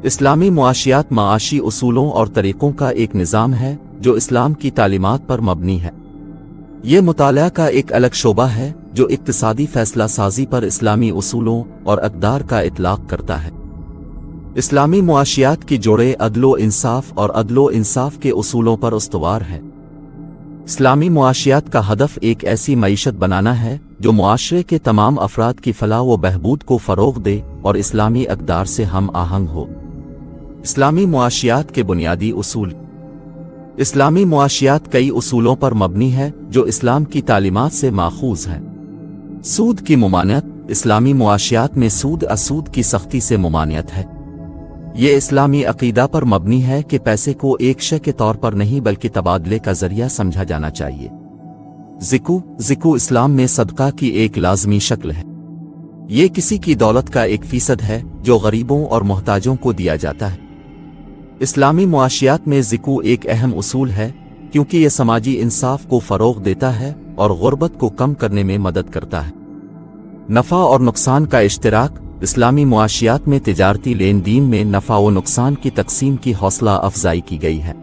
اسلامی معاشیات معاشی اصولوں اور طریقوں کا ایک نظام ہے جو اسلام کی تعلیمات پر مبنی ہے۔ یہ مطالعہ کا ایک الگ شعبہ ہے جو اقتصادی فیصلہ سازی پر اسلامی اصولوں اور اقدار کا اطلاق کرتا ہے۔ اسلامی معاشیات کی جوڑے عدل و انصاف اور عدل و انصاف کے اصولوں پر استوار ہے۔ اسلامی معاشیات کا ہدف ایک ایسی معیشت بنانا ہے جو معاشرے کے تمام افراد کی فلاح و بہبود کو فروغ دے اور اسلامی اقدار سے ہم آہنگ ہو۔ اسلامی معاشیات کے بنیادی اصول۔ اسلامی معاشیات کئی اصولوں پر مبنی ہے جو اسلام کی تعلیمات سے ماخوذ ہیں۔ سود کی ممانعت۔ اسلامی معاشیات میں سود اسود کی سختی سے ممانعت ہے۔ یہ اسلامی عقیدہ پر مبنی ہے کہ پیسے کو ایک شے کے طور پر نہیں بلکہ تبادلے کا ذریعہ سمجھا جانا چاہیے۔ زکو اسلام میں صدقہ کی ایک لازمی شکل ہے۔ یہ کسی کی دولت کا 1% ہے جو غریبوں اور محتاجوں کو دیا جاتا ہے۔ اسلامی معاشیات میں زکو ایک اہم اصول ہے کیونکہ یہ سماجی انصاف کو فروغ دیتا ہے اور غربت کو کم کرنے میں مدد کرتا ہے۔ نفع اور نقصان کا اشتراک۔ اسلامی معاشیات میں تجارتی لین دین میں نفع و نقصان کی تقسیم کی حوصلہ افزائی کی گئی ہے۔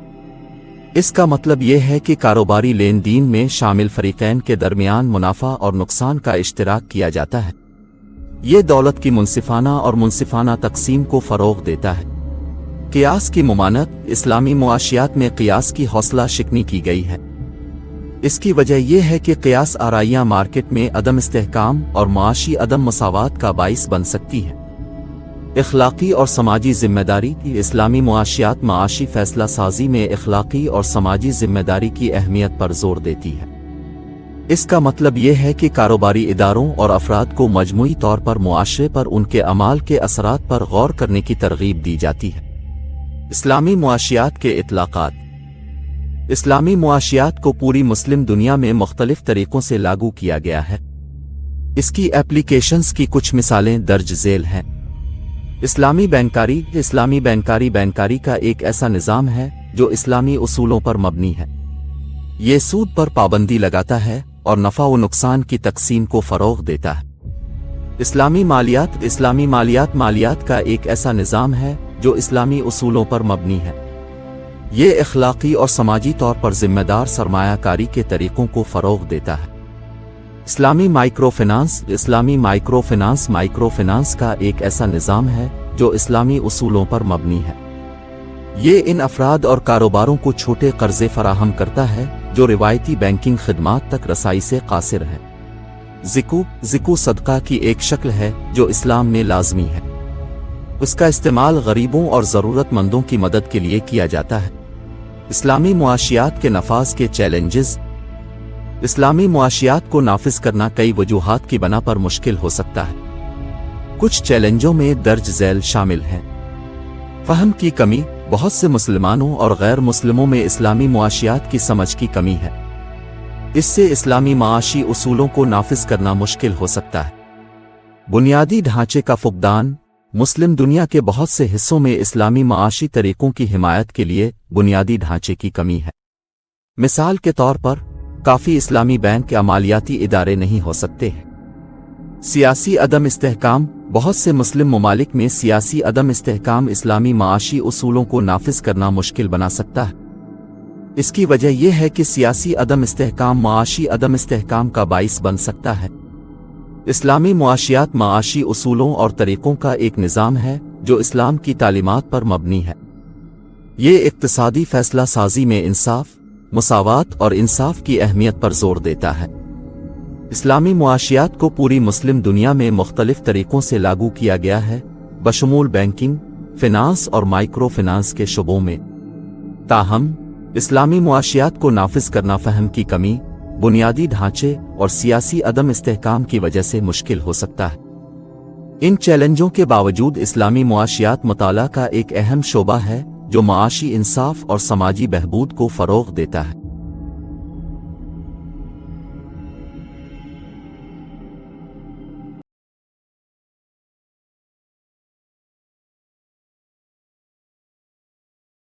اس کا مطلب یہ ہے کہ کاروباری لین دین میں شامل فریقین کے درمیان منافع اور نقصان کا اشتراک کیا جاتا ہے۔ یہ دولت کی منصفانہ اور منصفانہ تقسیم کو فروغ دیتا ہے۔ قیاس کی ممانعت۔ اسلامی معاشیات میں قیاس کی حوصلہ شکنی کی گئی ہے۔ اس کی وجہ یہ ہے کہ قیاس آرائیاں مارکیٹ میں عدم استحکام اور معاشی عدم مساوات کا باعث بن سکتی ہیں۔ اخلاقی اور سماجی ذمہ داری۔ اسلامی معاشیات معاشی فیصلہ سازی میں اخلاقی اور سماجی ذمہ داری کی اہمیت پر زور دیتی ہے۔ اس کا مطلب یہ ہے کہ کاروباری اداروں اور افراد کو مجموعی طور پر معاشرے پر ان کے اعمال کے اثرات پر غور کرنے کی ترغیب دی جاتی ہے۔ اسلامی معاشیات کے اطلاقات۔ اسلامی معاشیات کو پوری مسلم دنیا میں مختلف طریقوں سے لاگو کیا گیا ہے۔ اس کی ایپلیکیشنز کی کچھ مثالیں درج ذیل ہیں۔ اسلامی بینکاری۔ اسلامی بینکاری کا ایک ایسا نظام ہے جو اسلامی اصولوں پر مبنی ہے۔ یہ سود پر پابندی لگاتا ہے اور نفع و نقصان کی تقسیم کو فروغ دیتا ہے۔ اسلامی مالیات۔ اسلامی مالیات کا ایک ایسا نظام ہے جو اسلامی اصولوں پر مبنی ہے۔ یہ اخلاقی اور سماجی طور پر ذمہ دار سرمایہ کاری کے طریقوں کو فروغ دیتا ہے۔ اسلامی مائکرو فنانس۔ اسلامی مائکرو فنانس کا ایک ایسا نظام ہے جو اسلامی اصولوں پر مبنی ہے۔ یہ ان افراد اور کاروباروں کو چھوٹے قرضے فراہم کرتا ہے جو روایتی بینکنگ خدمات تک رسائی سے قاصر ہیں۔ زکو صدقہ کی ایک شکل ہے جو اسلام میں لازمی ہے۔ اس کا استعمال غریبوں اور ضرورت مندوں کی مدد کے لیے کیا جاتا ہے۔ اسلامی معاشیات کے نفاذ کے چیلنجز۔ اسلامی معاشیات کو نافذ کرنا کئی وجوہات کی بنا پر مشکل ہو سکتا ہے۔ کچھ چیلنجوں میں درج ذیل شامل ہیں۔ فہم کی کمی۔ بہت سے مسلمانوں اور غیر مسلموں میں اسلامی معاشیات کی سمجھ کی کمی ہے۔ اس سے اسلامی معاشی اصولوں کو نافذ کرنا مشکل ہو سکتا ہے۔ بنیادی ڈھانچے کا فقدان۔ مسلم دنیا کے بہت سے حصوں میں اسلامی معاشی طریقوں کی حمایت کے لیے بنیادی ڈھانچے کی کمی ہے۔ مثال کے طور پر کافی اسلامی بینک یا مالیاتی ادارے نہیں ہو سکتے ہیں۔ سیاسی عدم استحکام۔ بہت سے مسلم ممالک میں سیاسی عدم استحکام اسلامی معاشی اصولوں کو نافذ کرنا مشکل بنا سکتا ہے۔ اس کی وجہ یہ ہے کہ سیاسی عدم استحکام معاشی عدم استحکام کا باعث بن سکتا ہے۔ اسلامی معاشیات معاشی اصولوں اور طریقوں کا ایک نظام ہے جو اسلام کی تعلیمات پر مبنی ہے۔ یہ اقتصادی فیصلہ سازی میں انصاف، مساوات اور انصاف کی اہمیت پر زور دیتا ہے۔ اسلامی معاشیات کو پوری مسلم دنیا میں مختلف طریقوں سے لاگو کیا گیا ہے بشمول بینکنگ، فنانس اور مائکرو فنانس کے شعبوں میں۔ تاہم اسلامی معاشیات کو نافذ کرنا فہم کی کمی، بنیادی ڈھانچے اور سیاسی عدم استحکام کی وجہ سے مشکل ہو سکتا ہے۔ ان چیلنجوں کے باوجود اسلامی معاشیات مطالعہ کا ایک اہم شعبہ ہے جو معاشی انصاف اور سماجی بہبود کو فروغ دیتا ہے۔